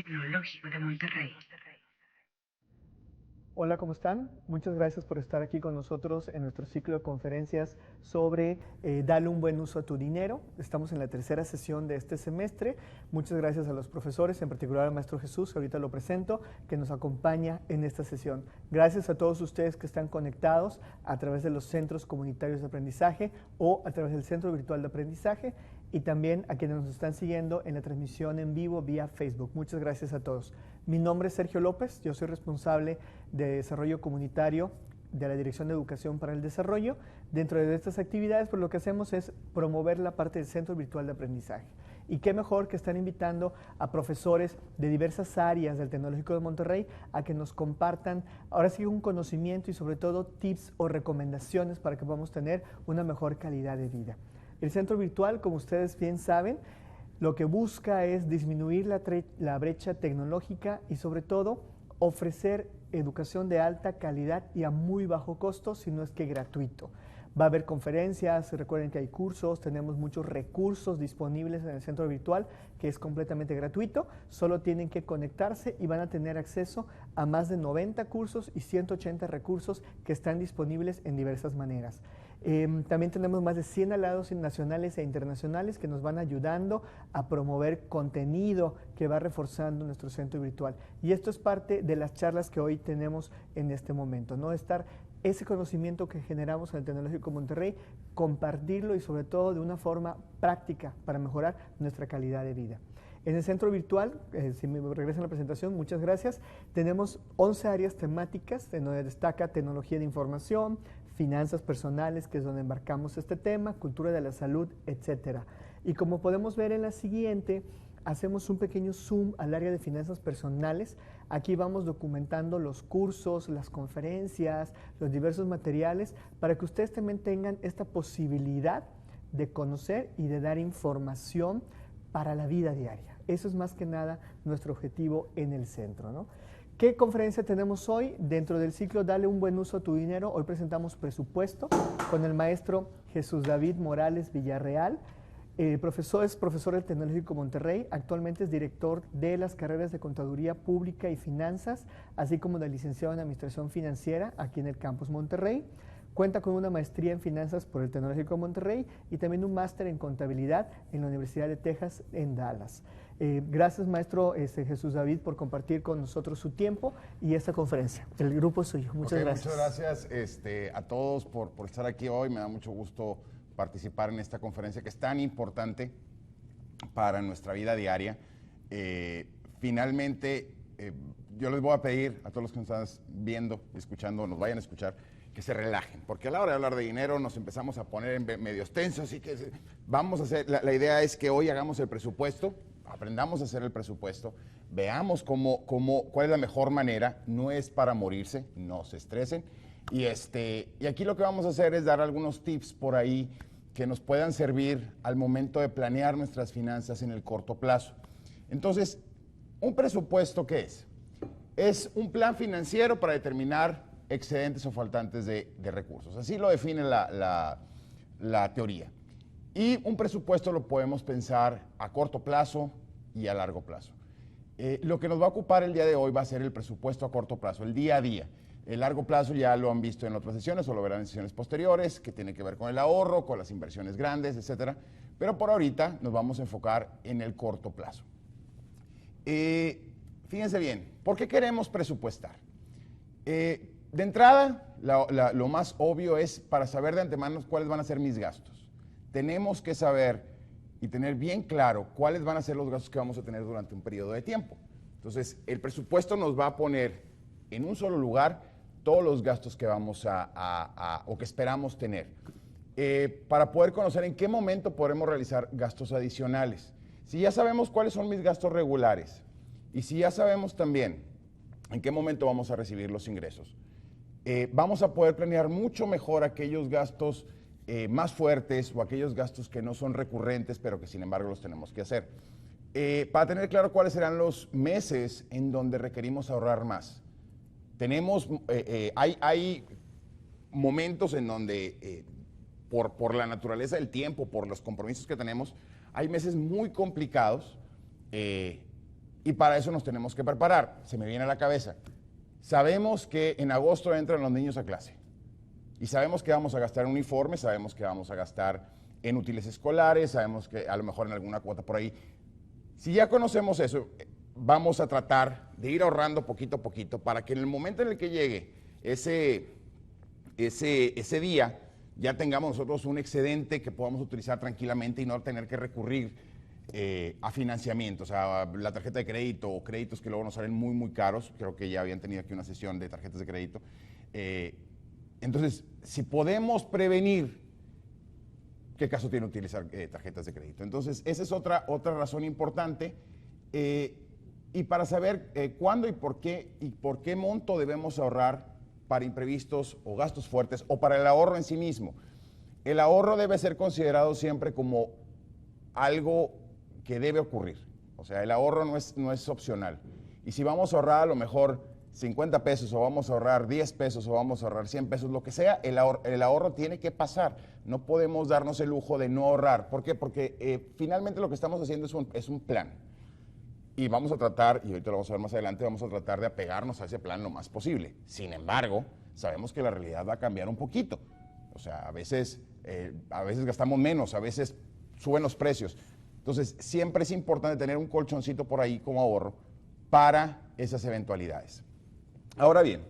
Tecnológico de Monterrey. Hola, ¿cómo están? Muchas gracias por estar aquí con nosotros en nuestro ciclo de conferencias sobre Dale un buen uso a tu dinero. Estamos en la tercera sesión de este semestre. Muchas gracias a los profesores, en particular al maestro Jesús, que ahorita lo presento, que nos acompaña en esta sesión. Gracias a todos ustedes que están conectados a través de los centros comunitarios de aprendizaje o a través del Centro Virtual de Aprendizaje, y también a quienes nos están siguiendo en la transmisión en vivo vía Facebook. Muchas gracias a todos. Mi nombre es Sergio López, yo soy responsable de Desarrollo Comunitario de la Dirección de Educación para el Desarrollo. Dentro de estas actividades, pues lo que hacemos es promover la parte del Centro Virtual de Aprendizaje. Y qué mejor que están invitando a profesores de diversas áreas del Tecnológico de Monterrey a que nos compartan, ahora sí, un conocimiento y sobre todo tips o recomendaciones para que podamos tener una mejor calidad de vida. El centro virtual, como ustedes bien saben, lo que busca es disminuir la brecha tecnológica y sobre todo ofrecer educación de alta calidad y a muy bajo costo, si no es que gratuito. Va a haber conferencias, recuerden que hay cursos, tenemos muchos recursos disponibles en el centro virtual que es completamente gratuito, solo tienen que conectarse y van a tener acceso a más de 90 cursos y 180 recursos que están disponibles en diversas maneras. También tenemos más de 100 aliados nacionales e internacionales que nos van ayudando a promover contenido que va reforzando nuestro centro virtual. Y esto es parte de las charlas que hoy tenemos en este momento, ¿no? Estar ese conocimiento que generamos en el Tecnológico Monterrey, compartirlo y sobre todo de una forma práctica para mejorar nuestra calidad de vida. En el centro virtual, si me regresan la presentación, muchas gracias, tenemos 11 áreas temáticas en donde destaca tecnología de información, finanzas personales, que es donde embarcamos este tema, cultura de la salud, etcétera. Y como podemos ver en la siguiente, hacemos un pequeño zoom al área de finanzas personales. Aquí vamos documentando los cursos, las conferencias, los diversos materiales, para que ustedes también tengan esta posibilidad de conocer y de dar información para la vida diaria. Eso es más que nada nuestro objetivo en el centro, ¿no? ¿Qué conferencia tenemos hoy? Dentro del ciclo Dale un buen uso a tu dinero, hoy presentamos presupuesto con el maestro Jesús David Morales Villarreal. El profesor es profesor del Tecnológico Monterrey, actualmente es director de las carreras de Contaduría Pública y Finanzas, así como de licenciado en Administración Financiera aquí en el Campus Monterrey. Cuenta con una maestría en Finanzas por el Tecnológico Monterrey y también un máster en Contabilidad en la Universidad de Texas en Dallas. Gracias, maestro Jesús David, por compartir con nosotros su tiempo y esta conferencia. El grupo es suyo. Muchas gracias. Muchas gracias a todos por estar aquí hoy. Me da mucho gusto participar en esta conferencia que es tan importante para nuestra vida diaria. Finalmente, yo les voy a pedir a todos los que nos están viendo, escuchando, nos vayan a escuchar, que se relajen, porque a la hora de hablar de dinero nos empezamos a poner en medios tensos, y que vamos a hacer, la idea es que hoy hagamos el presupuesto, aprendamos a hacer el presupuesto, veamos cuál es la mejor manera, no es para morirse, no se estresen, y aquí lo que vamos a hacer es dar algunos tips por ahí que nos puedan servir al momento de planear nuestras finanzas en el corto plazo. Entonces, ¿un presupuesto qué es? Es un plan financiero para determinar excedentes o faltantes de recursos. Así lo define la teoría. Y un presupuesto lo podemos pensar a corto plazo y a largo plazo. Lo que nos va a ocupar el día de hoy va a ser el presupuesto a corto plazo, el día a día. El largo plazo ya lo han visto en otras sesiones o lo verán en sesiones posteriores, que tiene que ver con el ahorro, con las inversiones grandes, etcétera. Pero por ahorita nos vamos a enfocar en el corto plazo. Fíjense bien, ¿por qué queremos presupuestar? De entrada, lo más obvio es para saber de antemano cuáles van a ser mis gastos. Tenemos que saber y tener bien claro cuáles van a ser los gastos que vamos a tener durante un periodo de tiempo. Entonces, el presupuesto nos va a poner en un solo lugar todos los gastos que vamos o que esperamos tener, para poder conocer en qué momento podremos realizar gastos adicionales. Si ya sabemos cuáles son mis gastos regulares y si ya sabemos también en qué momento vamos a recibir los ingresos, vamos a poder planear mucho mejor aquellos gastos más fuertes o aquellos gastos que no son recurrentes, pero que sin embargo los tenemos que hacer. Para tener claro cuáles serán los meses en donde requerimos ahorrar más. Hay momentos en donde, por la naturaleza del tiempo, por los compromisos que tenemos, hay meses muy complicados Y para eso nos tenemos que preparar. Se me viene a la cabeza. Sabemos que en agosto entran los niños a clase. Y sabemos que vamos a gastar en uniformes, sabemos que vamos a gastar en útiles escolares, sabemos que a lo mejor en alguna cuota por ahí. Si ya conocemos eso, vamos a tratar de ir ahorrando poquito a poquito para que en el momento en el que llegue ese día ya tengamos nosotros un excedente que podamos utilizar tranquilamente y no tener que recurrir a financiamiento, o sea, la tarjeta de crédito o créditos que luego nos salen muy, muy caros. Creo que ya habían tenido aquí una sesión de tarjetas de crédito. Entonces, si podemos prevenir, ¿qué caso tiene utilizar tarjetas de crédito? Entonces, esa es otra razón importante. Y para saber cuándo y por qué monto debemos ahorrar para imprevistos o gastos fuertes o para el ahorro en sí mismo. El ahorro debe ser considerado siempre como algo que debe ocurrir. O sea, el ahorro no es opcional. Y si vamos a ahorrar a lo mejor 50 pesos o vamos a ahorrar 10 pesos o vamos a ahorrar 100 pesos, lo que sea, el ahorro tiene que pasar. No podemos darnos el lujo de no ahorrar. ¿Por qué? Porque finalmente lo que estamos haciendo es un plan. Y vamos a tratar, y ahorita lo vamos a ver más adelante, vamos a tratar de apegarnos a ese plan lo más posible. Sin embargo, sabemos que la realidad va a cambiar un poquito. O sea, a veces gastamos menos, a veces suben los precios. Entonces, siempre es importante tener un colchoncito por ahí como ahorro para esas eventualidades. Ahora bien,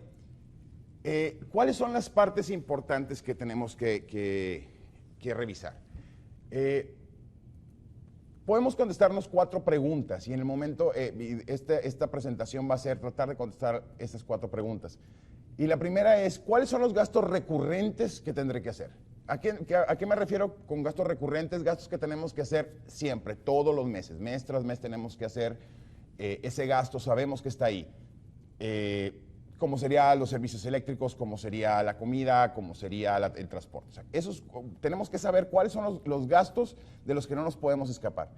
¿cuáles son las partes importantes que tenemos que revisar? Podemos contestarnos 4 preguntas y en el momento, esta presentación va a ser tratar de contestar estas 4 preguntas. Y la primera es, ¿cuáles son los gastos recurrentes que tendré que hacer? ¿A qué me refiero con gastos recurrentes? Gastos que tenemos que hacer siempre, todos los meses. Mes tras mes tenemos que hacer ese gasto, sabemos que está ahí. Como serían los servicios eléctricos, como sería la comida, como sería el transporte. O sea, tenemos que saber cuáles son los gastos de los que no nos podemos escapar.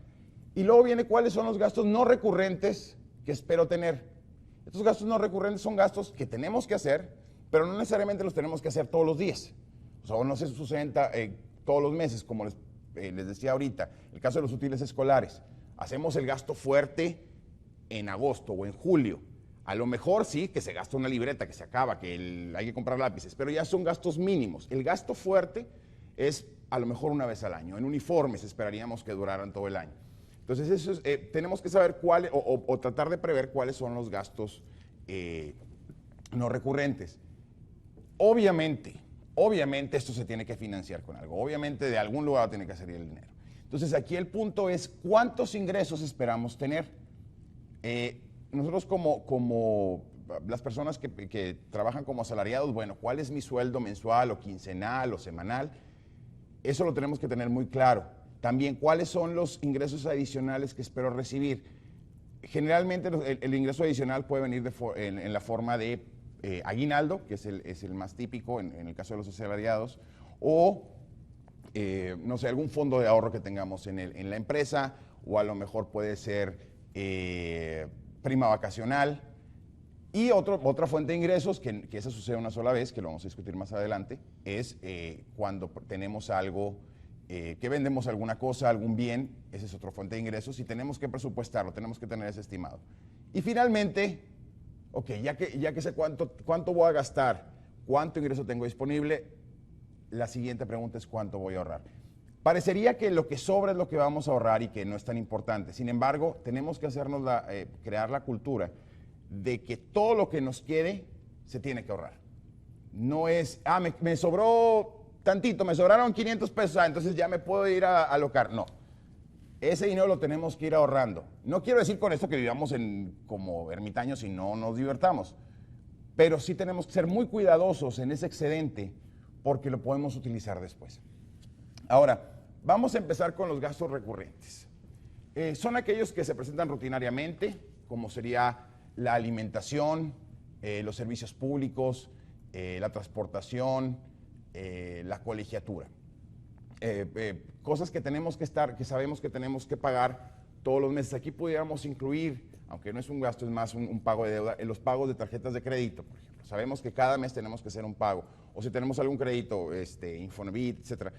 Y luego viene cuáles son los gastos no recurrentes que espero tener. Estos gastos no recurrentes son gastos que tenemos que hacer, pero no necesariamente los tenemos que hacer todos los días. O sea, no se suceden todos los meses, como les decía ahorita. El caso de los útiles escolares. Hacemos el gasto fuerte en agosto o en julio. A lo mejor sí, que se gasta una libreta, que se acaba, que hay que comprar lápices, pero ya son gastos mínimos. El gasto fuerte es a lo mejor una vez al año. En uniformes esperaríamos que duraran todo el año. Entonces, tenemos que saber cuáles, o tratar de prever cuáles son los gastos no recurrentes. Obviamente esto se tiene que financiar con algo. Obviamente de algún lugar tiene que salir el dinero. Entonces, aquí el punto es, ¿cuántos ingresos esperamos tener? Nosotros como las personas que trabajan como asalariados, bueno, ¿cuál es mi sueldo mensual o quincenal o semanal? Eso lo tenemos que tener muy claro. También, ¿cuáles son los ingresos adicionales que espero recibir? Generalmente el ingreso adicional puede venir en la forma de aguinaldo, que es el más típico en el caso de los asalariados, o, no sé, algún fondo de ahorro que tengamos en la empresa, o a lo mejor puede ser prima vacacional. Y otra fuente de ingresos, que esa sucede una sola vez, que lo vamos a discutir más adelante, es cuando tenemos algo, que vendemos alguna cosa, algún bien, esa es otra fuente de ingresos, y tenemos que presupuestarlo, tenemos que tener ese estimado. Y finalmente, ok, ya que sé cuánto voy a gastar, cuánto ingreso tengo disponible, la siguiente pregunta es cuánto voy a ahorrar. Parecería que lo que sobra es lo que vamos a ahorrar y que no es tan importante. Sin embargo, tenemos que crear la cultura de que todo lo que nos quede se tiene que ahorrar. No es, me sobró tantito, me sobraron 500 pesos, entonces ya me puedo ir a alocar. No, ese dinero lo tenemos que ir ahorrando. No quiero decir con esto que vivamos como ermitaños y no nos divertamos, pero sí tenemos que ser muy cuidadosos en ese excedente porque lo podemos utilizar después. Ahora, vamos a empezar con los gastos recurrentes. Son aquellos que se presentan rutinariamente, como sería la alimentación, los servicios públicos, la transportación, la colegiatura. Cosas que que sabemos que tenemos que pagar todos los meses. Aquí pudiéramos incluir, aunque no es un gasto, es más un pago de deuda, en los pagos de tarjetas de crédito, por ejemplo. Sabemos que cada mes tenemos que hacer un pago, o si tenemos algún crédito, Infonavit, etcétera.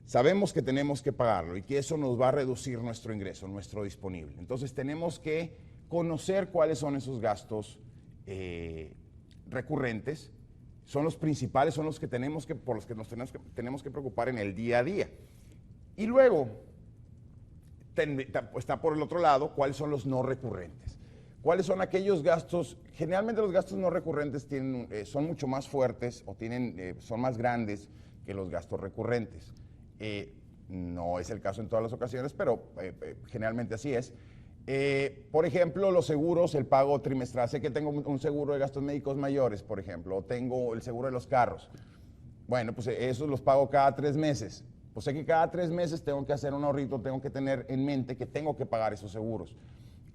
Sabemos que tenemos que pagarlo y que eso nos va a reducir nuestro ingreso, nuestro disponible. Entonces tenemos que conocer cuáles son esos gastos recurrentes, son los principales, son los que por los que nos tenemos que preocupar en el día a día. Y luego está por el otro lado cuáles son los no recurrentes. ¿Cuáles son aquellos gastos? Generalmente los gastos no recurrentes son mucho más fuertes o son más grandes que los gastos recurrentes. No es el caso en todas las ocasiones, pero generalmente así es. Por ejemplo, los seguros, el pago trimestral. Sé que tengo un seguro de gastos médicos mayores, por ejemplo, o tengo el seguro de los carros. Bueno, pues esos los pago cada 3 meses. Pues sé que cada 3 meses tengo que hacer un ahorrito, tengo que tener en mente que tengo que pagar esos seguros.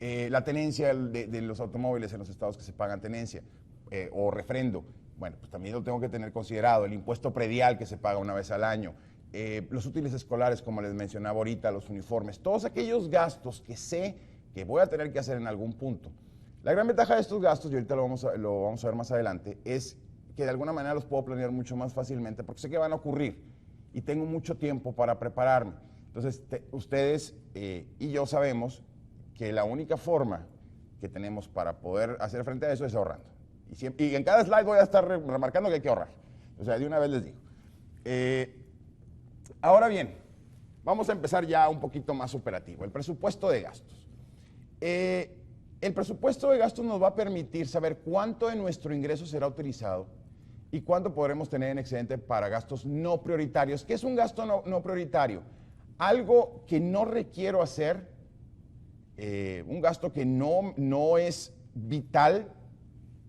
La tenencia de los automóviles en los estados que se pagan tenencia o refrendo, bueno, pues también lo tengo que tener considerado. El impuesto predial que se paga una vez al año, los útiles escolares, como les mencionaba ahorita, los uniformes, todos aquellos gastos que sé que voy a tener que hacer en algún punto. La gran ventaja de estos gastos, y ahorita lo vamos a ver más adelante, es que de alguna manera los puedo planear mucho más fácilmente porque sé que van a ocurrir y tengo mucho tiempo para prepararme. Entonces, ustedes y yo sabemos que la única forma que tenemos para poder hacer frente a eso es ahorrando. Y en cada slide voy a estar remarcando que hay que ahorrar. O sea, de una vez les digo. Ahora bien, vamos a empezar ya un poquito más operativo. El presupuesto de gastos. El presupuesto de gastos nos va a permitir saber cuánto de nuestro ingreso será utilizado y cuánto podremos tener en excedente para gastos no prioritarios. ¿Qué es un gasto no prioritario? Algo que no requiero hacer, un gasto que no es vital,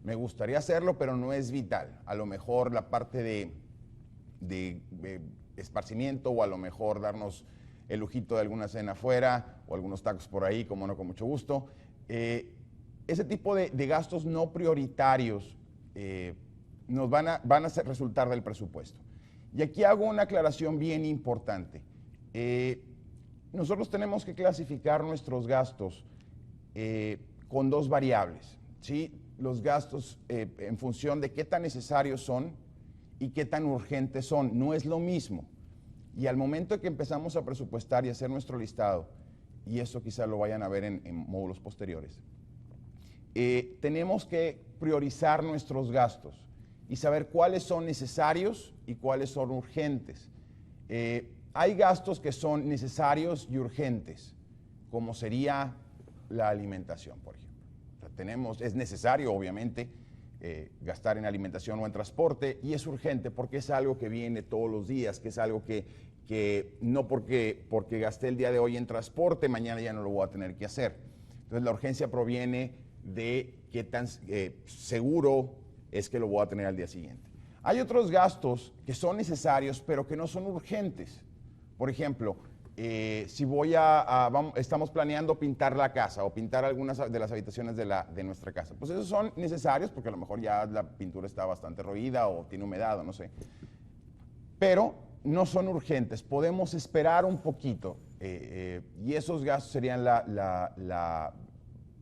me gustaría hacerlo, pero no es vital. A lo mejor la parte de esparcimiento, o a lo mejor darnos el lujito de alguna cena afuera o algunos tacos por ahí, como no, con mucho gusto. Ese tipo de gastos no prioritarios nos van a resultar del presupuesto. Y aquí hago una aclaración bien importante. Nosotros tenemos que clasificar nuestros gastos con 2 variables, ¿sí? Los gastos en función de qué tan necesarios son y qué tan urgentes son. No es lo mismo. Y al momento que empezamos a presupuestar y hacer nuestro listado, y eso quizá lo vayan a ver en módulos posteriores, tenemos que priorizar nuestros gastos y saber cuáles son necesarios y cuáles son urgentes. Hay gastos que son necesarios y urgentes, como sería la alimentación, por ejemplo. O sea, es necesario, obviamente, gastar en alimentación o en transporte, y es urgente porque es algo que viene todos los días, que es algo que no porque gasté el día de hoy en transporte, mañana ya no lo voy a tener que hacer. Entonces, la urgencia proviene de qué tan seguro es que lo voy a tener al día siguiente. Hay otros gastos que son necesarios, pero que no son urgentes. Por ejemplo, si estamos planeando pintar la casa o pintar algunas de las habitaciones de nuestra casa, pues esos son necesarios porque a lo mejor ya la pintura está bastante roída o tiene humedad o no sé. Pero no son urgentes, podemos esperar un poquito y esos gastos serían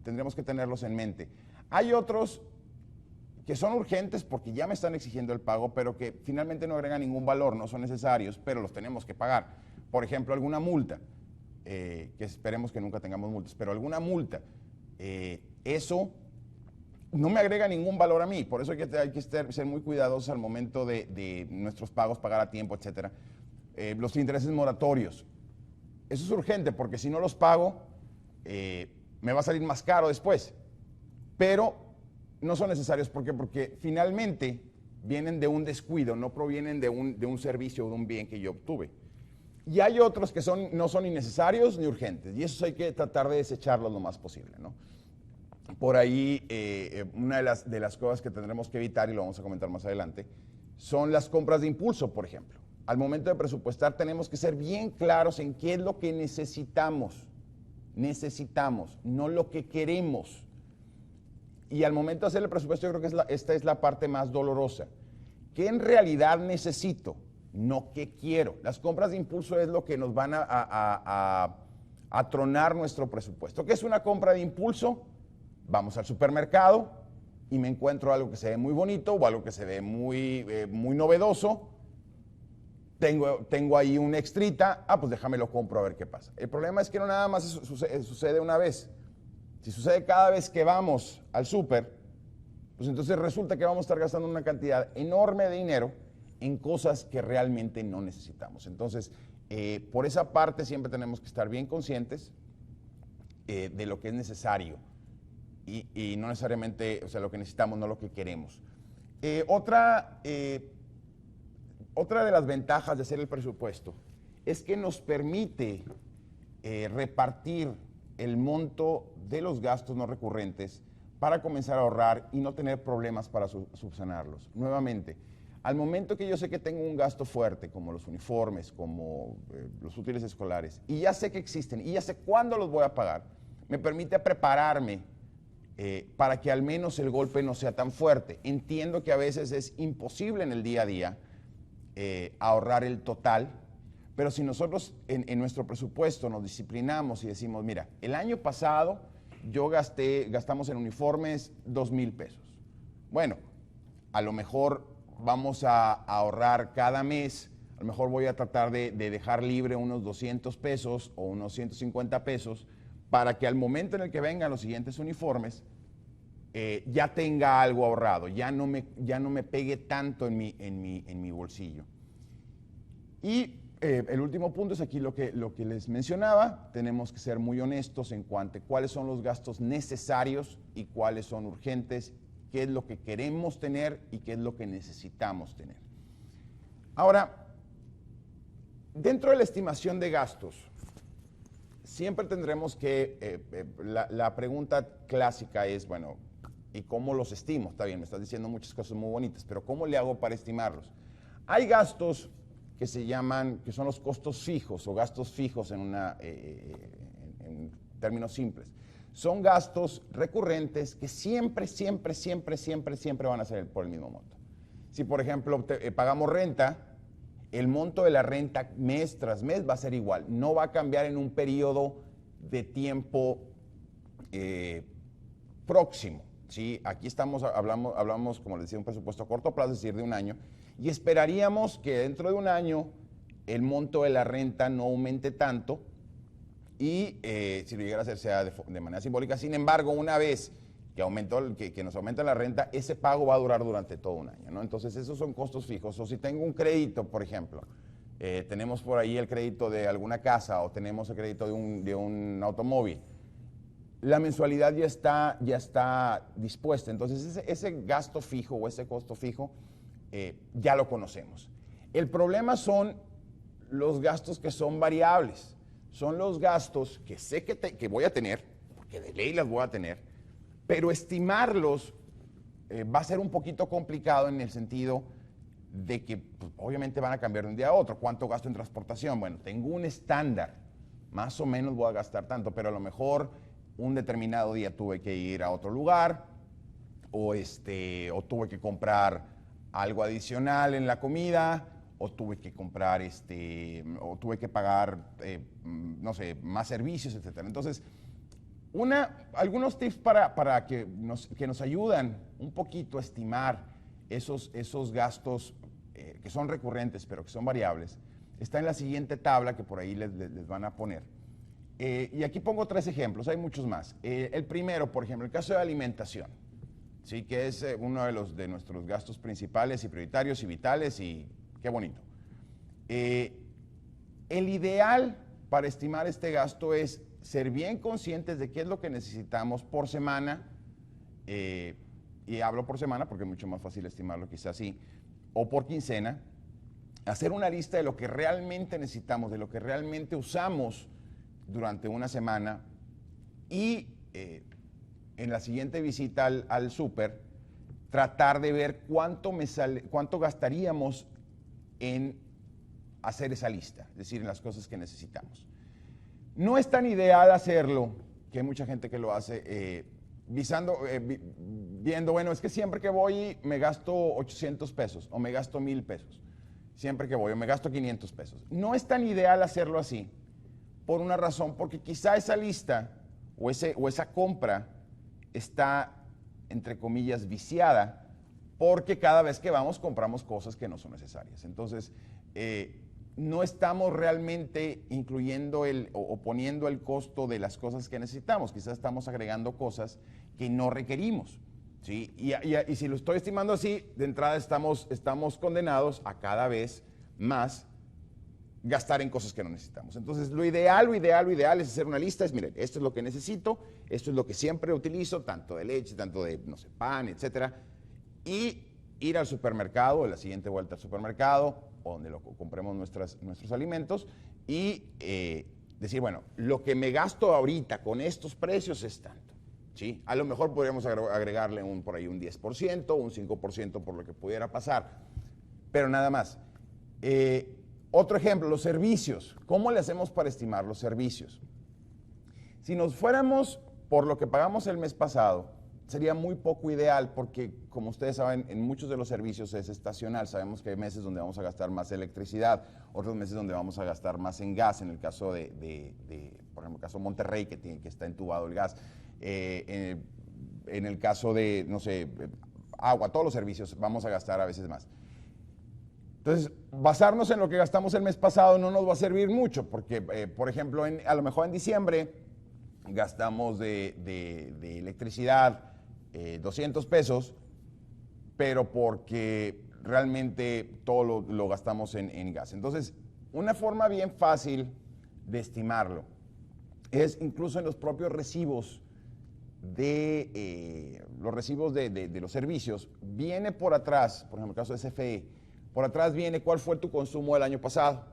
tendremos que tenerlos en mente. Hay otros que son urgentes porque ya me están exigiendo el pago, pero que finalmente no agregan ningún valor, no son necesarios, pero los tenemos que pagar. Por ejemplo, alguna multa, que esperemos que nunca tengamos multas, pero alguna multa, eso no me agrega ningún valor a mí, por eso hay que ser muy cuidadosos al momento de nuestros pagos, pagar a tiempo, etc. Los intereses moratorios, eso es urgente porque si no los pago, me va a salir más caro después, pero no son necesarios. ¿Por qué? Porque finalmente vienen de un descuido, no provienen de un servicio o de un bien que yo obtuve. Y hay otros que no son ni necesarios ni urgentes, y esos hay que tratar de desecharlos lo más posible, ¿no? Por ahí, una de las cosas que tendremos que evitar, y lo vamos a comentar más adelante, son las compras de impulso, por ejemplo. Al momento de presupuestar tenemos que ser bien claros en qué es lo que necesitamos, no lo que queremos. Y al momento de hacer el presupuesto, yo creo que esta es la parte más dolorosa. ¿Qué en realidad necesito? No qué quiero. Las compras de impulso es lo que nos van a tronar nuestro presupuesto. ¿Qué es una compra de impulso? Vamos al supermercado y me encuentro algo que se ve muy bonito o algo que se ve muy novedoso. Tengo ahí un extrita, pues déjame lo compro a ver qué pasa. El problema es que no nada más sucede una vez. Si sucede cada vez que vamos al súper, pues entonces resulta que vamos a estar gastando una cantidad enorme de dinero en cosas que realmente no necesitamos. Entonces, por esa parte siempre tenemos que estar bien conscientes de lo que es necesario y no necesariamente, o sea, lo que necesitamos, no lo que queremos. Otra de las ventajas de hacer el presupuesto es que nos permite repartir el monto de los gastos no recurrentes para comenzar a ahorrar y no tener problemas para subsanarlos. Nuevamente, al momento que yo sé que tengo un gasto fuerte, como los uniformes, como los útiles escolares, y ya sé que existen y ya sé cuándo los voy a pagar, me permite prepararme para que al menos el golpe no sea tan fuerte. Entiendo que a veces es imposible en el día a día ahorrar el total, pero si nosotros en nuestro presupuesto nos disciplinamos y decimos, mira, el año pasado gastamos en uniformes 2,000 pesos. Bueno, a lo mejor vamos a ahorrar cada mes, a lo mejor voy a tratar de dejar libre unos 200 pesos o unos 150 pesos para que al momento en el que vengan los siguientes uniformes ya tenga algo ahorrado, ya no me pegue tanto en mi bolsillo. Y el último punto es aquí lo que les mencionaba. Tenemos que ser muy honestos en cuanto a cuáles son los gastos necesarios y cuáles son urgentes, qué es lo que queremos tener y qué es lo que necesitamos tener. Ahora, dentro de la estimación de gastos, siempre tendremos que, la pregunta clásica es, bueno, ¿y cómo los estimo? Está bien, me estás diciendo muchas cosas muy bonitas, pero ¿cómo le hago para estimarlos? Hay gastos que se llaman, que son los costos fijos o gastos fijos en términos simples. Son gastos recurrentes que siempre van a ser por el mismo monto. Si, por ejemplo, pagamos renta, el monto de la renta mes tras mes va a ser igual. No va a cambiar en un periodo de tiempo próximo. ¿Sí? Aquí hablamos, como les decía, un presupuesto a corto plazo, es decir, de un año, y esperaríamos que dentro de un año el monto de la renta no aumente tanto y si lo llegara a hacer sea de manera simbólica. Sin embargo, una vez que nos aumenta la renta, ese pago va a durar durante todo un año, ¿no? Entonces, esos son costos fijos. O si tengo un crédito, por ejemplo, tenemos por ahí el crédito de alguna casa o tenemos el crédito de un automóvil, la mensualidad ya está dispuesta. Entonces, ese gasto fijo o ese costo fijo ya lo conocemos. El problema son los gastos que son variables. Son los gastos que sé que voy a tener, porque de ley las voy a tener, pero estimarlos va a ser un poquito complicado en el sentido de que pues, obviamente van a cambiar de un día a otro. ¿Cuánto gasto en transportación? Bueno, tengo un estándar, más o menos voy a gastar tanto, pero a lo mejor un determinado día tuve que ir a otro lugar o tuve que comprar algo adicional en la comida o tuve que comprar o tuve que pagar no sé, más servicios, etcétera. Entonces, algunos tips para que nos ayudan un poquito a estimar esos gastos que son recurrentes pero que son variables, está en la siguiente tabla que por ahí les van a poner. Y aquí pongo 3 ejemplos, hay muchos más. El primero, por ejemplo, el caso de alimentación, ¿sí? Que es uno de nuestros gastos principales y prioritarios y vitales, y qué bonito. El ideal para estimar este gasto es ser bien conscientes de qué es lo que necesitamos por semana, y hablo por semana porque es mucho más fácil estimarlo quizás así, o por quincena, hacer una lista de lo que realmente necesitamos, de lo que realmente usamos durante una semana y en la siguiente visita al súper tratar de ver cuánto gastaríamos en hacer esa lista, es decir, en las cosas que necesitamos. No es tan ideal hacerlo, que hay mucha gente que lo hace viendo, bueno, es que siempre que voy me gasto 800 pesos o me gasto 1,000 pesos, siempre que voy o me gasto 500 pesos. No es tan ideal hacerlo así, por una razón, porque quizá esa lista o esa compra está, entre comillas, viciada, porque cada vez que vamos compramos cosas que no son necesarias. Entonces, no estamos realmente incluyendo o poniendo el costo de las cosas que necesitamos. Quizás estamos agregando cosas que no requerimos, ¿sí? Y si lo estoy estimando así, de entrada estamos condenados a cada vez más gastar en cosas que no necesitamos. Entonces, lo ideal es hacer una lista, miren, esto es lo que necesito, esto es lo que siempre utilizo, tanto de leche, tanto de, no sé, pan, etcétera, y ir al supermercado, la siguiente vuelta al supermercado, o donde compremos nuestros alimentos, y decir, bueno, lo que me gasto ahorita con estos precios es tanto, ¿sí? A lo mejor podríamos agregarle por ahí un 10%, un 5% por lo que pudiera pasar, pero nada más. Otro ejemplo, los servicios. ¿Cómo le hacemos para estimar los servicios? Si nos fuéramos por lo que pagamos el mes pasado, sería muy poco ideal porque, como ustedes saben, en muchos de los servicios es estacional. Sabemos que hay meses donde vamos a gastar más electricidad, otros meses donde vamos a gastar más en gas, en el caso por ejemplo, el caso de Monterrey, que está entubado el gas. En el caso de, no sé, agua, todos los servicios vamos a gastar a veces más. Entonces, basarnos en lo que gastamos el mes pasado no nos va a servir mucho, porque, por ejemplo, a lo mejor en diciembre gastamos de electricidad 200 pesos, pero porque realmente todo lo gastamos en gas. Entonces, una forma bien fácil de estimarlo es incluso en los propios recibos de los servicios. Viene por atrás, por ejemplo, el caso de CFE, por atrás viene cuál fue tu consumo del año pasado.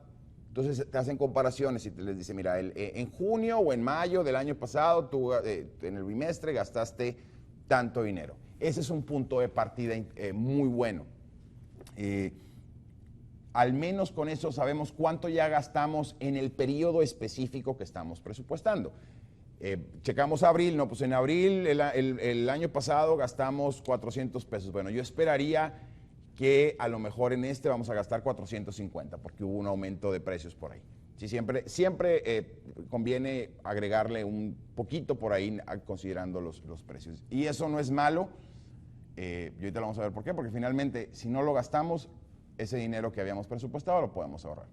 Entonces te hacen comparaciones y te les dice, mira, en junio o en mayo del año pasado, tú en el bimestre gastaste tanto dinero. Ese es un punto de partida muy bueno. Al menos con eso sabemos cuánto ya gastamos en el periodo específico que estamos presupuestando. Checamos abril, no, pues en abril el año pasado gastamos 400 pesos. Bueno, yo esperaría que a lo mejor en este vamos a gastar 450 porque hubo un aumento de precios por ahí. Sí, siempre conviene agregarle un poquito por ahí considerando los precios. Y eso no es malo, y ahorita lo vamos a ver por qué, porque finalmente si no lo gastamos, ese dinero que habíamos presupuestado lo podemos ahorrar.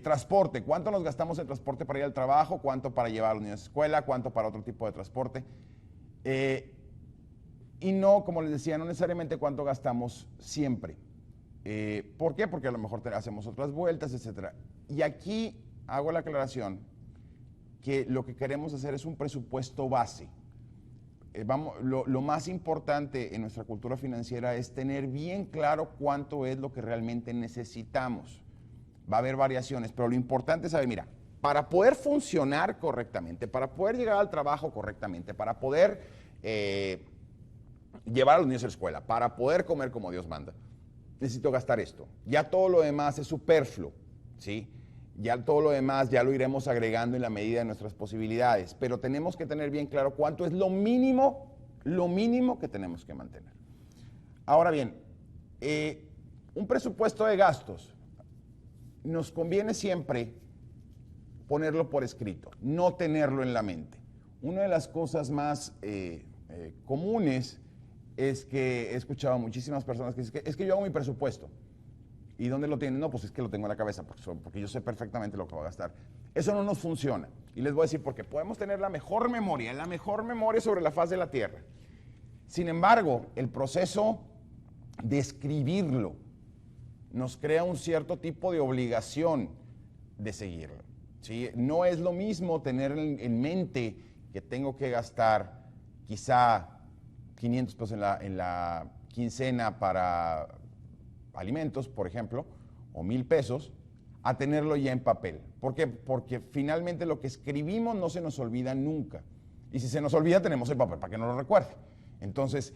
Transporte, ¿cuánto nos gastamos en transporte para ir al trabajo? ¿Cuánto para llevar a los niños a la escuela? ¿Cuánto para otro tipo de transporte? Y no, como les decía, no necesariamente cuánto gastamos siempre. ¿Por qué? Porque a lo mejor hacemos otras vueltas, etc. Y aquí hago la aclaración que lo que queremos hacer es un presupuesto base. Lo más importante en nuestra cultura financiera es tener bien claro cuánto es lo que realmente necesitamos. Va a haber variaciones, pero lo importante es saber, mira, para poder funcionar correctamente, para poder llegar al trabajo correctamente, para poder llevar a los niños a la escuela, para poder comer como Dios manda, necesito gastar esto. Ya todo lo demás es superfluo, ¿sí? Ya todo lo demás ya lo iremos agregando en la medida de nuestras posibilidades, pero tenemos que tener bien claro cuánto es lo mínimo que tenemos que mantener. Ahora bien, un presupuesto de gastos nos conviene siempre ponerlo por escrito, no tenerlo en la mente. Una de las cosas más comunes es que he escuchado a muchísimas personas que dicen, es que yo hago mi presupuesto. ¿Y dónde lo tienen? No, pues es que lo tengo en la cabeza, porque yo sé perfectamente lo que voy a gastar. Eso no nos funciona. Y les voy a decir por qué. Podemos tener la mejor memoria sobre la faz de la Tierra. Sin embargo, el proceso de escribirlo nos crea un cierto tipo de obligación de seguirlo, ¿sí? No es lo mismo tener en mente que tengo que gastar quizá 500 pesos en la quincena para alimentos, por ejemplo, o 1,000 pesos, a tenerlo ya en papel. ¿Por qué? Porque finalmente lo que escribimos no se nos olvida nunca. Y si se nos olvida, tenemos el papel para que no lo recuerde. Entonces,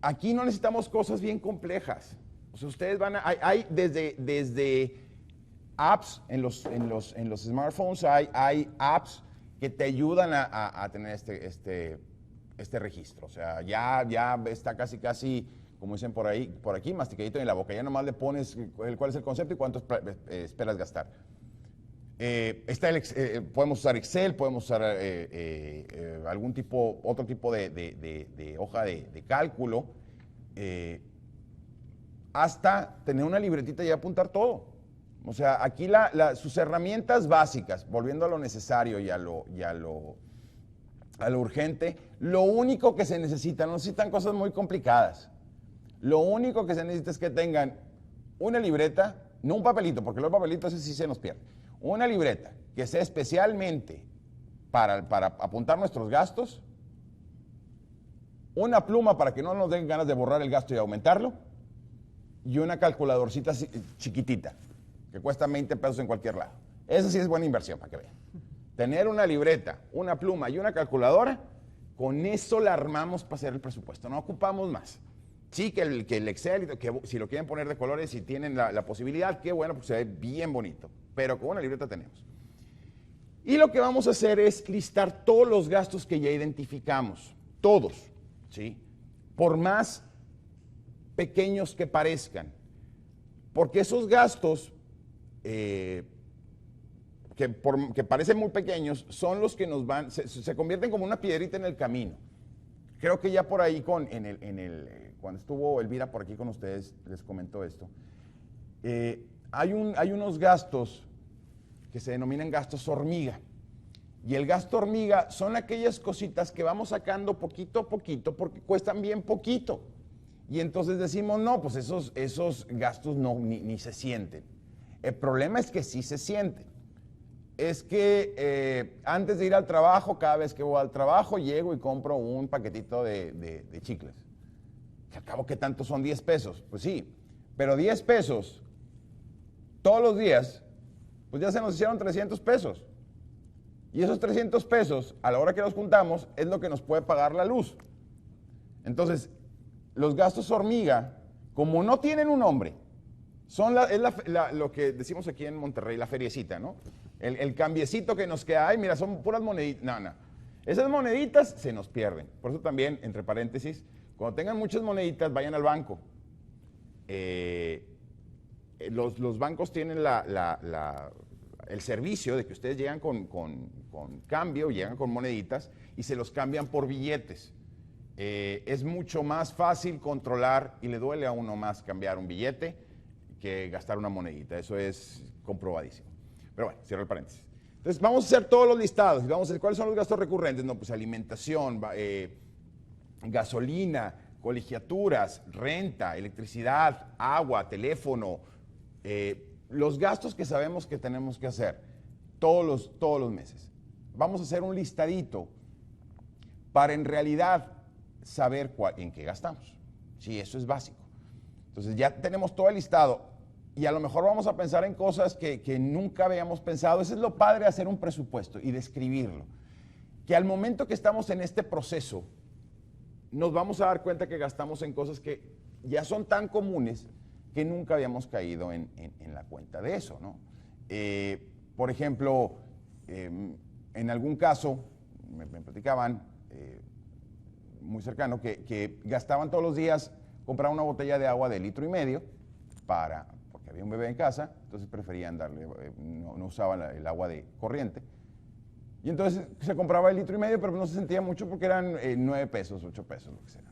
aquí no necesitamos cosas bien complejas. O sea, ustedes hay desde apps en los smartphones, hay apps que te ayudan a tener este registro. O sea, ya está casi, como dicen por aquí, masticadito en la boca. Ya nomás le pones cuál es el concepto y cuánto esperas gastar. Podemos usar Excel, podemos usar otro tipo de hoja de cálculo, hasta tener una libretita y apuntar todo. O sea, aquí sus herramientas básicas, volviendo a lo necesario y a lo urgente, lo único que se necesita, no necesitan cosas muy complicadas. Lo único que se necesita es que tengan una libreta, no un papelito, porque los papelitos ese sí se nos pierde. Una libreta que sea especialmente para apuntar nuestros gastos, una pluma para que no nos den ganas de borrar el gasto y aumentarlo, y una calculadorcita chiquitita, que cuesta 20 pesos en cualquier lado. Esa sí es buena inversión, para que vean. Tener una libreta, una pluma y una calculadora, con eso la armamos para hacer el presupuesto, no ocupamos más. Sí, que el Excel, que si lo quieren poner de colores, si tienen la posibilidad, qué bueno, porque se ve bien bonito, pero con una libreta tenemos. Y lo que vamos a hacer es listar todos los gastos que ya identificamos, todos, ¿sí? Por más pequeños que parezcan, porque esos gastos que parecen muy pequeños son los que nos van, se convierten como una piedrita en el camino. Creo que ya por ahí cuando estuvo Elvira por aquí con ustedes, les comentó esto. Hay unos gastos que se denominan gastos hormiga. Y el gasto hormiga son aquellas cositas que vamos sacando poquito a poquito porque cuestan bien poquito. Y entonces decimos, no, pues esos gastos ni se sienten. El problema es que sí se sienten. Es que antes de ir al trabajo, cada vez que voy al trabajo, llego y compro un paquetito de chicles. Que al cabo, ¿qué tanto son 10 pesos? Pues sí, pero 10 pesos todos los días, pues ya se nos hicieron 300 pesos. Y esos 300 pesos, a la hora que los juntamos, es lo que nos puede pagar la luz. Entonces, los gastos hormiga, como no tienen un nombre, son lo que decimos aquí en Monterrey, la feriecita, ¿no? El cambiecito que nos queda, ay, mira, son puras moneditas. No. Esas moneditas se nos pierden. Por eso también, entre paréntesis, cuando tengan muchas moneditas, vayan al banco. Los bancos tienen el servicio de que ustedes llegan con cambio, llegan con moneditas y se los cambian por billetes. Es mucho más fácil controlar y le duele a uno más cambiar un billete que gastar una monedita. Eso es comprobadísimo. Pero bueno, cierro el paréntesis. Entonces, vamos a hacer todos los listados y vamos a ver cuáles son los gastos recurrentes. No, pues alimentación, gasolina, colegiaturas, renta, electricidad, agua, teléfono, los gastos que sabemos que tenemos que hacer todos los meses. Vamos a hacer un listadito para en realidad saber en qué gastamos. Sí, eso es básico. Entonces ya tenemos todo el listado y a lo mejor vamos a pensar en cosas que nunca habíamos pensado. Eso es lo padre de hacer un presupuesto y describirlo. Que al momento que estamos en este proceso, nos vamos a dar cuenta que gastamos en cosas que ya son tan comunes que nunca habíamos caído en la cuenta de eso, ¿no? Por ejemplo, en algún caso, me platicaban muy cercano, que gastaban todos los días, compraban una botella de agua de 1,5 litros porque había un bebé en casa, entonces preferían darle, no usaban el agua de corriente. Y entonces se compraba el 1,5 litros, pero no se sentía mucho porque eran 9 pesos, 8 pesos, lo que sea.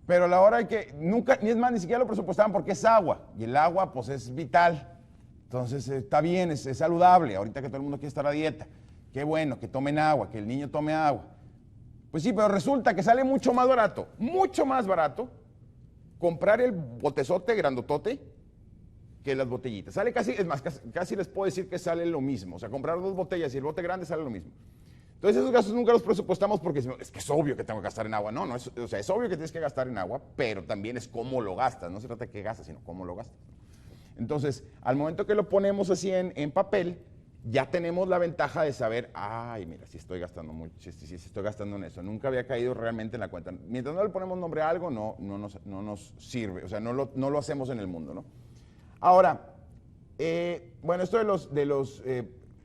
Pero a la hora de que nunca, ni siquiera lo presupuestaban porque es agua, y el agua pues es vital. Entonces está bien, es saludable, ahorita que todo el mundo quiere estar a dieta. Qué bueno, que tomen agua, que el niño tome agua. Pues sí, pero resulta que sale mucho más barato, comprar el botezote grandotote que las botellitas. Sale casi, es más, casi les puedo decir que sale lo mismo. O sea, comprar 2 botellas y el bote grande sale lo mismo. Entonces esos gastos nunca los presupuestamos porque es que es obvio que tengo que gastar en agua. No, o sea, es obvio que tienes que gastar en agua, pero también es cómo lo gastas. No se trata de qué gastas, sino cómo lo gastas. Entonces, al momento que lo ponemos así en papel, ya tenemos la ventaja de saber, ay, mira, si estoy gastando mucho, si estoy gastando en eso. Nunca había caído realmente en la cuenta. Mientras no le ponemos nombre a algo, no nos sirve. O sea, no lo hacemos en el mundo, ¿no? Ahora, bueno, esto de los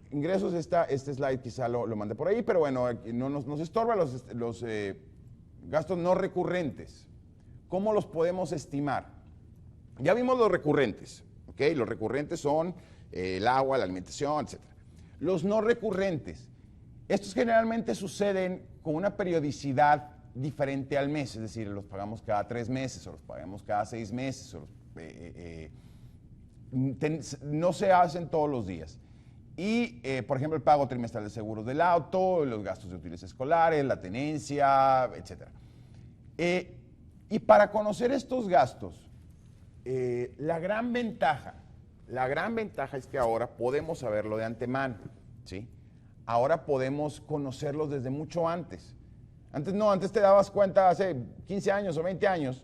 ingresos, este slide quizá lo mandé por ahí, pero bueno, no nos estorba los gastos no recurrentes. ¿Cómo los podemos estimar? Ya vimos los recurrentes, ¿ok? Los recurrentes son el agua, la alimentación, etc. Los no recurrentes, estos generalmente suceden con una periodicidad diferente al mes, es decir, los pagamos cada 3 meses, o los pagamos cada 6 meses, no se hacen todos los días. Y, por ejemplo, el pago trimestral de seguros del auto, los gastos de útiles escolares, la tenencia, etc. Y para conocer estos gastos, la gran ventaja es que ahora podemos saberlo de antemano, ¿sí? Ahora podemos conocerlos desde mucho antes. Antes no, antes te dabas cuenta, hace 15 años o 20 años,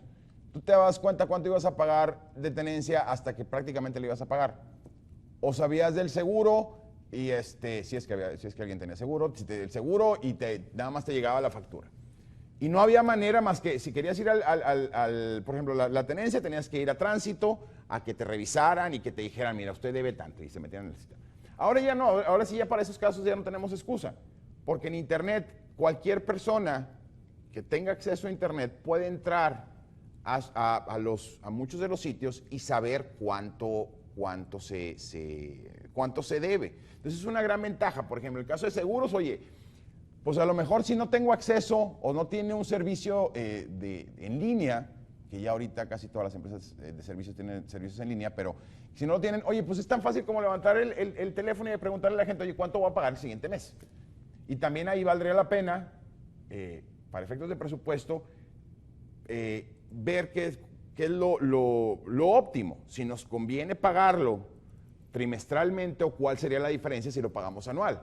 tú te dabas cuenta cuánto ibas a pagar de tenencia hasta que prácticamente le ibas a pagar. O sabías del seguro y si es que alguien tenía seguro, el seguro y nada más te llegaba la factura. Y no había manera más que, si querías ir por ejemplo, la tenencia, tenías que ir a tránsito, a que te revisaran y que te dijeran, mira, usted debe tanto, y se metían en el sistema. Ahora ya no, ahora sí ya para esos casos ya no tenemos excusa, porque en Internet cualquier persona que tenga acceso a Internet puede entrar a muchos de los sitios y saber cuánto se debe. Entonces es una gran ventaja. Por ejemplo, en el caso de seguros, oye, pues a lo mejor si no tengo acceso o no tiene un servicio en línea, que ya ahorita casi todas las empresas de servicios tienen servicios en línea, pero si no lo tienen, oye, pues es tan fácil como levantar el teléfono y preguntarle a la gente, oye, ¿cuánto voy a pagar el siguiente mes? Y también ahí valdría la pena, para efectos de presupuesto, ver qué es lo óptimo, si nos conviene pagarlo trimestralmente o cuál sería la diferencia si lo pagamos anual.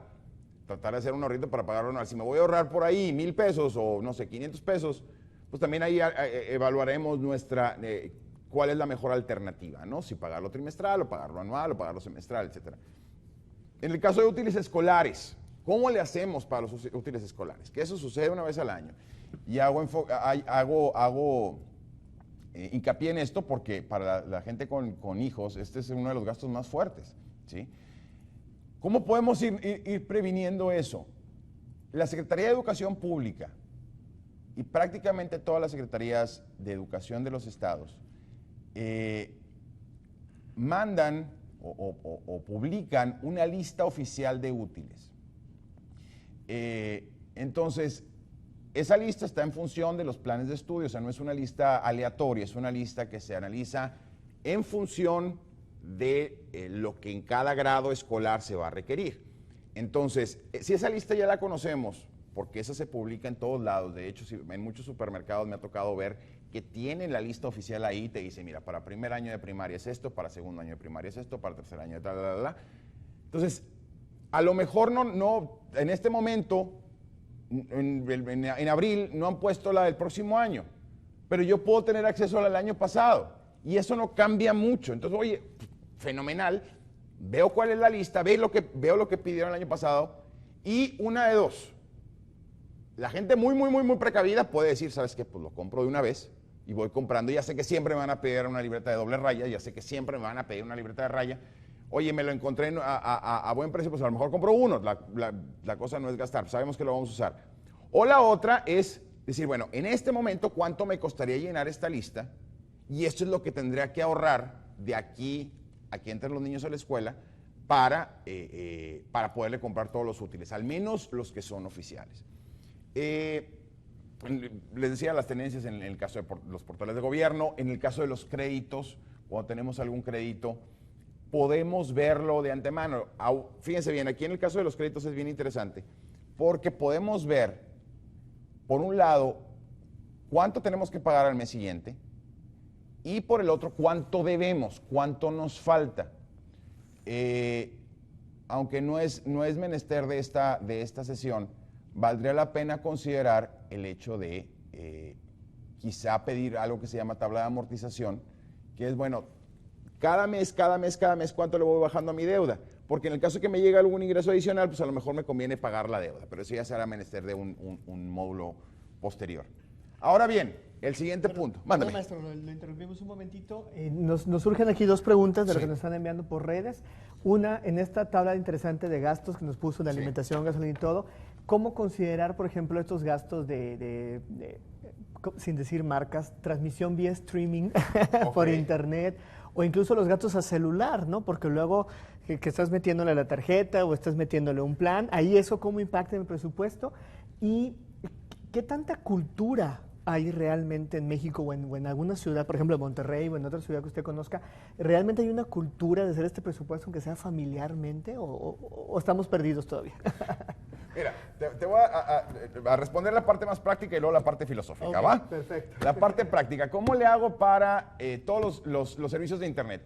Tratar de hacer un ahorrito para pagarlo anual. Si me voy a ahorrar por ahí 1,000 pesos o no sé, 500 pesos, pues también ahí evaluaremos cuál es la mejor alternativa, ¿no? Si pagarlo trimestral o pagarlo anual o pagarlo semestral, etc. En el caso de útiles escolares, ¿cómo le hacemos para los útiles escolares? Que eso sucede una vez al año. Y hago hincapié en esto porque para la gente con hijos, este es uno de los gastos más fuertes, ¿sí? ¿Cómo podemos ir previniendo eso? La Secretaría de Educación Pública y prácticamente todas las secretarías de educación de los estados mandan o publican una lista oficial de útiles. Entonces, esa lista está en función de los planes de estudio, o sea, no es una lista aleatoria, es una lista que se analiza en función de lo que en cada grado escolar se va a requerir. Entonces, si esa lista ya la conocemos, porque esa se publica en todos lados, de hecho, en muchos supermercados me ha tocado ver que tienen la lista oficial ahí, te dice, mira, para primer año de primaria es esto, para segundo año de primaria es esto, para tercer año de tal. Entonces, a lo mejor no en este momento, en abril, no han puesto la del próximo año, pero yo puedo tener acceso a la del año pasado y eso no cambia mucho. Entonces, oye, fenomenal, veo cuál es la lista, veo lo que pidieron el año pasado y una de dos. La gente muy precavida puede decir, ¿sabes qué? Pues lo compro de una vez y voy comprando. Ya sé que siempre me van a pedir una libreta de doble raya, ya sé que siempre me van a pedir una libreta de raya. Oye, me lo encontré a buen precio, pues a lo mejor compro uno. La cosa no es gastar, sabemos que lo vamos a usar. O la otra es decir, bueno, en este momento, ¿cuánto me costaría llenar esta lista? Y esto es lo que tendría que ahorrar de aquí a que entren los niños a la escuela para poderle comprar todos los útiles, al menos los que son oficiales. Les decía las tenencias en el caso de los portales de gobierno, en el caso de los créditos, cuando tenemos algún crédito, podemos verlo de antemano. Fíjense bien, aquí en el caso de los créditos es bien interesante, porque podemos ver, por un lado, cuánto tenemos que pagar al mes siguiente, y por el otro, cuánto debemos, cuánto nos falta. Aunque no es menester de esta sesión, valdría la pena considerar el hecho de quizá pedir algo que se llama tabla de amortización, que es, bueno, cada mes, cuánto le voy bajando a mi deuda. Porque en el caso de que me llegue algún ingreso adicional, pues a lo mejor me conviene pagar la deuda, pero eso ya será menester de un módulo posterior. Ahora bien, el siguiente punto. Mándame. Maestro, lo interrumpimos un momentito. Nos surgen aquí dos preguntas de lo que nos están enviando por redes. Una, en esta tabla interesante de gastos que nos puso de alimentación, gasolina y todo, ¿cómo considerar, por ejemplo, estos gastos sin decir marcas, transmisión vía streaming por internet, o incluso los gastos a celular, ¿no? Porque luego que estás metiéndole la tarjeta o estás metiéndole un plan, ahí eso cómo impacta en el presupuesto y qué tanta cultura hay realmente en México o en alguna ciudad, por ejemplo en Monterrey o en otra ciudad que usted conozca, realmente hay una cultura de hacer este presupuesto aunque sea familiarmente o estamos perdidos todavía? Mira, te voy a responder la parte más práctica y luego la parte filosófica, Okay, ¿va? perfecto. La parte práctica, ¿cómo le hago para todos los servicios de Internet?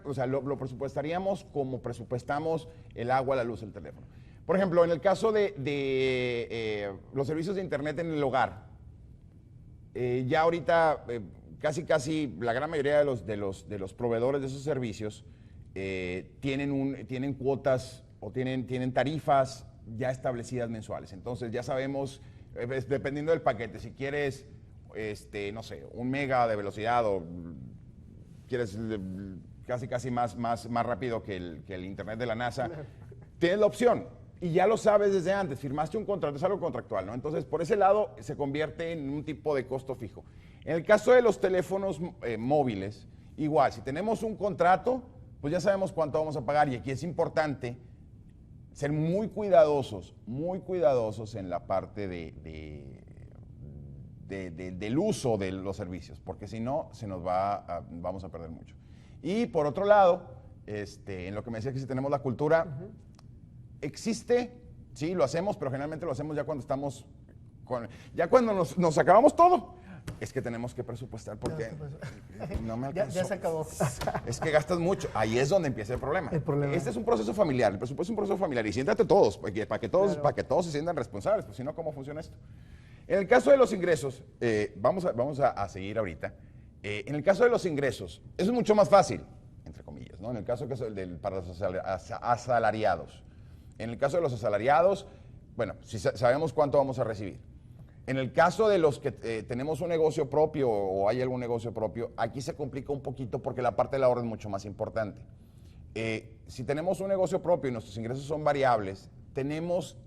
O sea, lo presupuestaríamos como presupuestamos el agua, la luz, el teléfono. Por ejemplo, en el caso de los servicios de Internet en el hogar, ya ahorita casi la gran mayoría de los proveedores de esos servicios tienen cuotas o tienen tarifas ya establecidas mensuales. Entonces ya sabemos, dependiendo del paquete, si quieres, no sé, 1 mega de velocidad o quieres casi más rápido que el internet de la NASA, tienes la opción. Y ya lo sabes desde antes, firmaste un contrato, es algo contractual, ¿no? Entonces, por ese lado, se convierte en un tipo de costo fijo. En el caso de los teléfonos móviles, igual, si tenemos un contrato, pues ya sabemos cuánto vamos a pagar. Y aquí es importante ser muy cuidadosos en la parte del uso de los servicios, porque si no, vamos a perder mucho. Y por otro lado, en lo que me decía que si tenemos la cultura, existe, sí, lo hacemos, pero generalmente lo hacemos ya cuando estamos, ya cuando nos acabamos todo. Es que tenemos que presupuestar porque no me alcanzó. Ya se acabó. Es que gastas mucho. Ahí es donde empieza el problema. Este es un proceso familiar. El presupuesto es un proceso familiar. Y siéntate todos, para que todos se sientan responsables. Pues si no, ¿cómo funciona esto? En el caso de los ingresos, vamos a seguir ahorita. En el caso de los ingresos, eso es mucho más fácil, entre comillas, ¿no? En el caso para los asalariados. En el caso de los asalariados, bueno, si sabemos cuánto vamos a recibir. En el caso de los que tenemos un negocio propio o hay algún negocio propio, aquí se complica un poquito porque la parte del ahorro es mucho más importante. Si tenemos un negocio propio y nuestros ingresos son variables, tenemos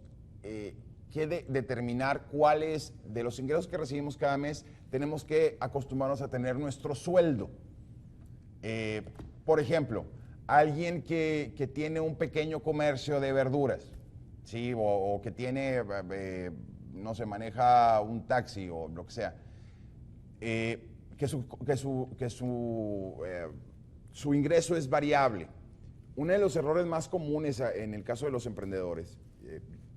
que determinar cuáles de los ingresos que recibimos cada mes tenemos que acostumbrarnos a tener nuestro sueldo. Por ejemplo, alguien que tiene un pequeño comercio de verduras, ¿sí? O que tiene... no se maneja un taxi o lo que sea, su ingreso es variable. Uno de los errores más comunes en el caso de los emprendedores,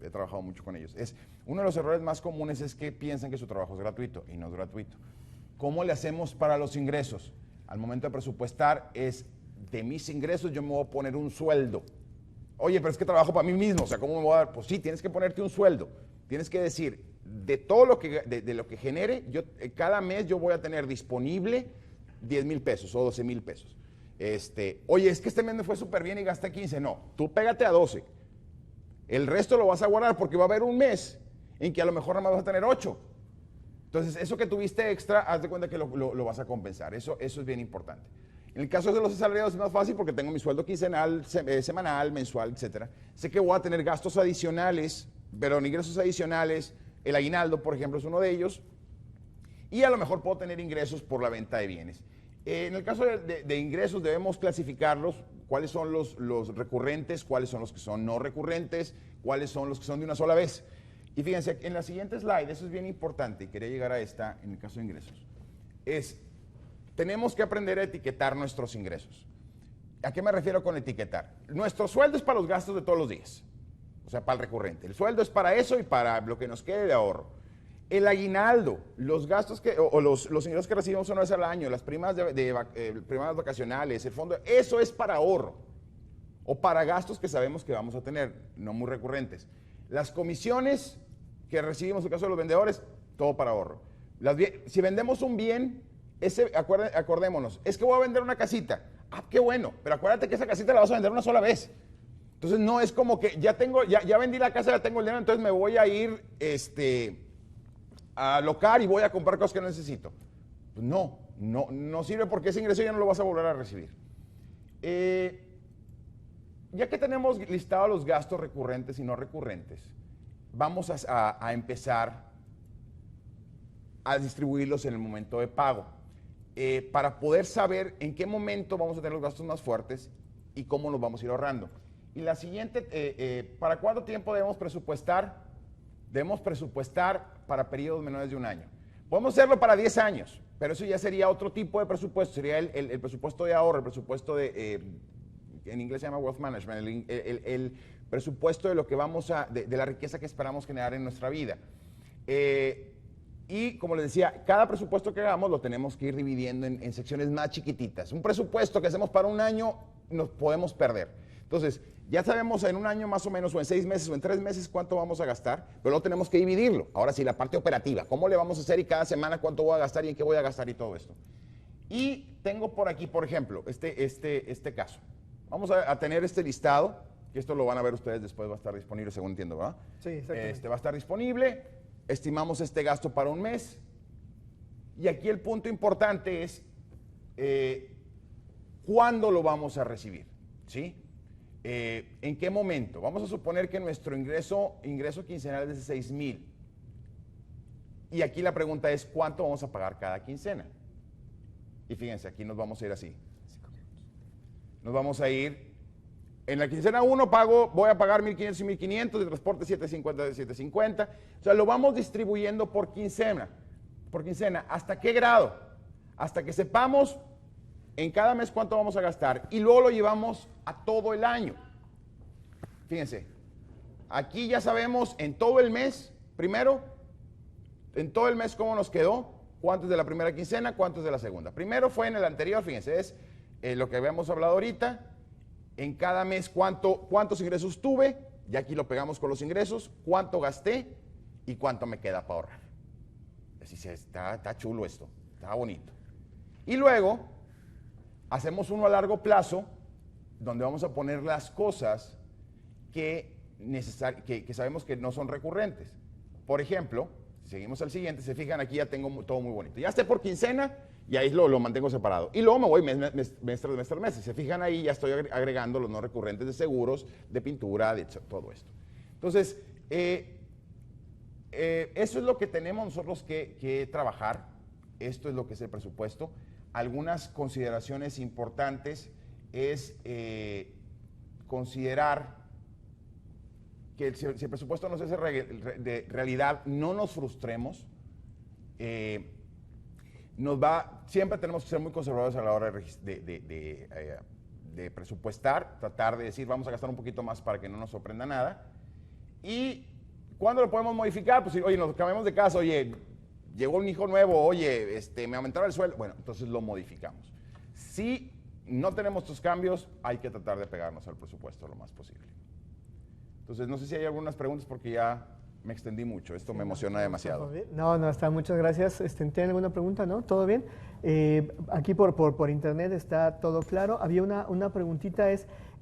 he trabajado mucho con ellos, uno de los errores más comunes es que piensan que su trabajo es gratuito y no es gratuito. ¿Cómo le hacemos para los ingresos? Al momento de presupuestar de mis ingresos yo me voy a poner un sueldo. Oye, pero es que trabajo para mí mismo, o sea, ¿cómo me voy a dar? Pues sí, tienes que ponerte un sueldo. Tienes que decir, de todo lo que genere, cada mes yo voy a tener disponible 10,000 pesos o 12,000 pesos. Oye, es que este mes me fue súper bien y gasté 15. No, tú pégate a 12. El resto lo vas a guardar porque va a haber un mes en que a lo mejor nada más vas a tener 8. Entonces, eso que tuviste extra, haz de cuenta que lo vas a compensar. Eso es bien importante. En el caso de los asalariados es más fácil porque tengo mi sueldo quincenal, semanal, mensual, etc. Sé que voy a tener gastos adicionales, pero ingresos adicionales, el aguinaldo, por ejemplo, es uno de ellos, y a lo mejor puedo tener ingresos por la venta de bienes. En el caso de ingresos debemos clasificarlos, cuáles son los recurrentes, cuáles son los que son no recurrentes, cuáles son los que son de una sola vez. Y fíjense, en la siguiente slide, eso es bien importante, y quería llegar a esta en el caso de ingresos, tenemos que aprender a etiquetar nuestros ingresos. ¿A qué me refiero con etiquetar? Nuestro sueldo es para los gastos de todos los días. O sea, para el recurrente. El sueldo es para eso y para lo que nos quede de ahorro. El aguinaldo, los gastos los ingresos que recibimos una vez al año, las primas primas vacacionales, el fondo, eso es para ahorro. O para gastos que sabemos que vamos a tener, no muy recurrentes. Las comisiones que recibimos en el caso de los vendedores, todo para ahorro. Si vendemos un bien, acordémonos, es que voy a vender una casita. Ah, qué bueno, pero acuérdate que esa casita la vas a vender una sola vez. Entonces no es como que ya vendí la casa, ya tengo el dinero, entonces me voy a ir a alocar y voy a comprar cosas que no necesito. Pues no sirve porque ese ingreso ya no lo vas a volver a recibir. Ya que tenemos listados los gastos recurrentes y no recurrentes, vamos a empezar a distribuirlos en el momento de pago. Para poder saber en qué momento vamos a tener los gastos más fuertes y cómo nos vamos a ir ahorrando. Y la siguiente, ¿para cuánto tiempo debemos presupuestar? Debemos presupuestar para periodos menores de un año. Podemos hacerlo para 10 años, pero eso ya sería otro tipo de presupuesto, sería el presupuesto de ahorro, el presupuesto de, en inglés se llama wealth management, el presupuesto de lo que vamos a, de la riqueza que esperamos generar en nuestra vida. Y como les decía, cada presupuesto que hagamos lo tenemos que ir dividiendo en secciones más chiquititas. Un presupuesto que hacemos para un año nos podemos perder. Entonces, ya sabemos en un año más o menos, o en 6 meses, o en 3 meses cuánto vamos a gastar, pero luego tenemos que dividirlo. Ahora sí, la parte operativa, cómo le vamos a hacer y cada semana cuánto voy a gastar y en qué voy a gastar y todo esto. Y tengo por aquí, por ejemplo, este caso. Vamos a tener este listado, que esto lo van a ver ustedes después, va a estar disponible según entiendo, ¿verdad? Sí, exactamente. Va a estar disponible, estimamos este gasto para un mes, y aquí el punto importante es cuándo lo vamos a recibir, ¿sí? ¿En qué momento? Vamos a suponer que nuestro ingreso quincenal es de 6,000. Y aquí la pregunta es, ¿cuánto vamos a pagar cada quincena? Y fíjense, aquí nos vamos a ir así. Nos vamos a ir, en la quincena 1 voy a pagar 1,500 y 1,500, de transporte 750 de 750. O sea, lo vamos distribuyendo por quincena. ¿Hasta qué grado? Hasta que sepamos en cada mes cuánto vamos a gastar y luego lo llevamos a todo el año. Fíjense, aquí ya sabemos en todo el mes, primero, en todo el mes cómo nos quedó, cuánto es de la primera quincena, cuánto es de la segunda. Primero fue en el anterior, fíjense, es lo que habíamos hablado ahorita, en cada mes cuántos ingresos tuve, ya aquí lo pegamos con los ingresos, cuánto gasté y cuánto me queda para ahorrar. Así está chulo esto, está bonito. Y luego hacemos uno a largo plazo, donde vamos a poner las cosas que sabemos que no son recurrentes. Por ejemplo, si seguimos al siguiente, se fijan aquí ya tengo todo muy bonito. Ya esté por quincena y ahí lo mantengo separado. Y luego me voy mes tras mes. Si se fijan ahí ya estoy agregando los no recurrentes de seguros, de pintura, de todo esto. Entonces, eso es lo que tenemos nosotros que trabajar. Esto es lo que es el presupuesto. Algunas consideraciones importantes es considerar que si el presupuesto no se hace de realidad, no nos frustremos. Siempre tenemos que ser muy conservadores a la hora de presupuestar, tratar de decir vamos a gastar un poquito más para que no nos sorprenda nada. Y ¿cuándo lo podemos modificar? Pues oye, nos cambiamos de casa, oye, llegó un hijo nuevo, oye, me aumentaron el sueldo, bueno, entonces lo modificamos. Si no tenemos estos cambios, hay que tratar de pegarnos al presupuesto lo más posible. Entonces, no sé si hay algunas preguntas porque ya me extendí mucho, esto me emociona demasiado. No, está, muchas gracias. ¿Tienen alguna pregunta, no? ¿Todo bien? Aquí por internet está todo claro. Había una preguntita,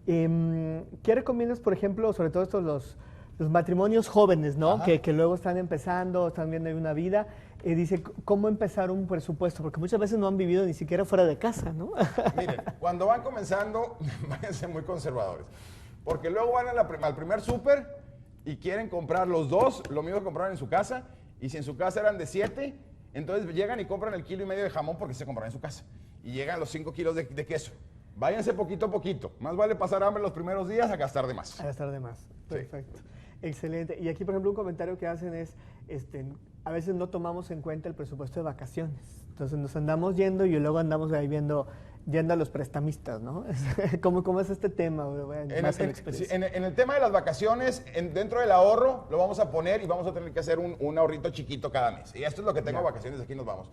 ¿qué recomiendas, por ejemplo, sobre todo estos los matrimonios jóvenes, ¿no? Que luego están empezando, están viendo ahí una vida? Dice, ¿cómo empezar un presupuesto? Porque muchas veces no han vivido ni siquiera fuera de casa, ¿no? Miren, cuando van comenzando, váyanse muy conservadores. Porque luego van al primer súper y quieren comprar los dos, lo mismo que compraron en su casa, y si en su casa eran de 7, entonces llegan y compran el 1,5 kilos de jamón porque se compraron en su casa. Y llegan los 5 kilos de queso. Váyanse poquito a poquito. Más vale pasar hambre los primeros días a gastar de más. A gastar de más. Perfecto. Sí. Excelente. Y aquí, por ejemplo, un comentario que hacen es, a veces no tomamos en cuenta el presupuesto de vacaciones. Entonces nos andamos yendo y luego andamos ahí yendo a los prestamistas, ¿no? ¿Cómo es este tema? En el tema de las vacaciones, dentro del ahorro, lo vamos a poner y vamos a tener que hacer un ahorrito chiquito cada mes. Y esto es lo que tengo vacaciones, aquí nos vamos.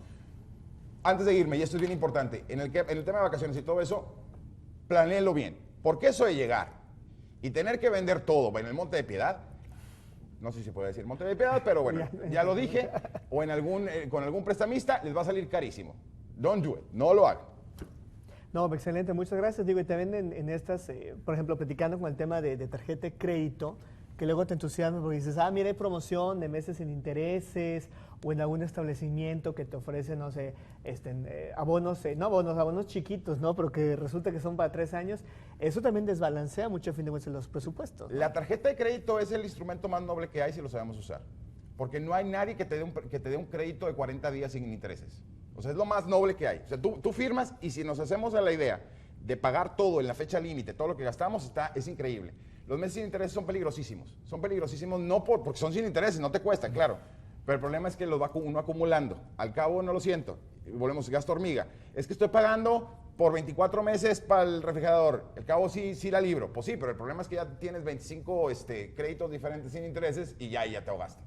Antes de irme, y esto es bien importante, en el tema de vacaciones y todo eso, planéelo bien. Porque eso de llegar y tener que vender todo en el Monte de Piedad, no sé si se puede decir Monte de Piedad, pero bueno, ya lo dije, o con algún prestamista, les va a salir carísimo. Don't do it, no lo hagan. No, excelente, muchas gracias. Digo, y también en estas, por ejemplo, platicando con el tema de tarjeta de crédito, que luego te entusiasmas porque dices, mira, hay promoción de meses sin intereses, o en algún establecimiento que te ofrece, no sé, abonos chiquitos, ¿no? Pero que resulta que son para 3 años. Eso también desbalancea mucho a fin de cuentas los presupuestos, ¿no? La tarjeta de crédito es el instrumento más noble que hay si lo sabemos usar. Porque no hay nadie que te dé un crédito de 40 días sin intereses. O sea, es lo más noble que hay. O sea, tú firmas y si nos hacemos a la idea de pagar todo en la fecha límite, todo lo que gastamos, es increíble. Los meses sin intereses son peligrosísimos. Son peligrosísimos no porque son sin intereses, no te cuestan, claro. Pero el problema es que lo va uno acumulando. Al cabo no lo siento. Volvemos a gasto hormiga. Es que estoy pagando por 24 meses para el refrigerador. Al cabo sí la libro. Pues sí, pero el problema es que ya tienes 25 créditos diferentes sin intereses y ya te ahogaste.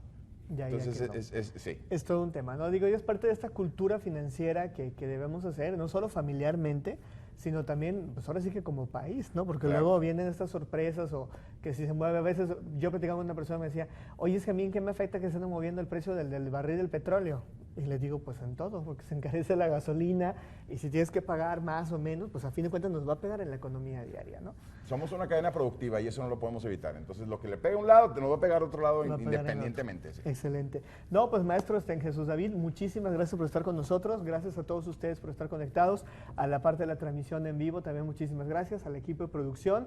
Entonces, sí. Es todo un tema, ¿no? Digo, y es parte de esta cultura financiera que debemos hacer, no solo familiarmente, sino también, pues ahora sí que como país, ¿no? Porque luego vienen estas sorpresas o que si se mueve, a veces yo platicaba con una persona y me decía, oye, es que a mí en qué me afecta que se ande moviendo el precio del barril del petróleo. Y les digo, pues en todo, porque se encarece la gasolina y si tienes que pagar más o menos, pues a fin de cuentas nos va a pegar en la economía diaria, ¿no? Somos una cadena productiva y eso no lo podemos evitar. Entonces, lo que le pega a un lado, te nos va a pegar a otro lado independientemente. Sí. Excelente. No, pues maestro Jesús David, muchísimas gracias por estar con nosotros. Gracias a todos ustedes por estar conectados. A la parte de la transmisión en vivo también muchísimas gracias. Al equipo de producción.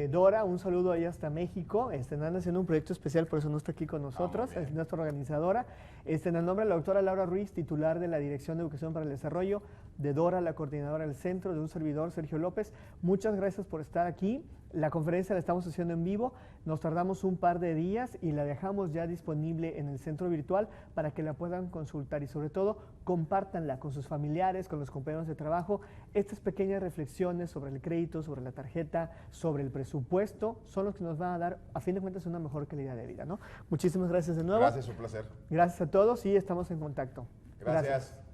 Dora, un saludo allá hasta México. Están haciendo un proyecto especial, por eso no está aquí con nosotros. Es nuestra organizadora. En el nombre de la doctora Laura Ruiz, titular de la Dirección de Educación para el Desarrollo, de Dora, la coordinadora del centro, de un servidor, Sergio López. Muchas gracias por estar aquí. La conferencia la estamos haciendo en vivo, nos tardamos un par de días y la dejamos ya disponible en el centro virtual para que la puedan consultar y sobre todo compártanla con sus familiares, con los compañeros de trabajo. Estas pequeñas reflexiones sobre el crédito, sobre la tarjeta, sobre el presupuesto, son los que nos van a dar, a fin de cuentas, una mejor calidad de vida, ¿no? Muchísimas gracias de nuevo. Gracias, un placer. Gracias a todos y estamos en contacto. Gracias.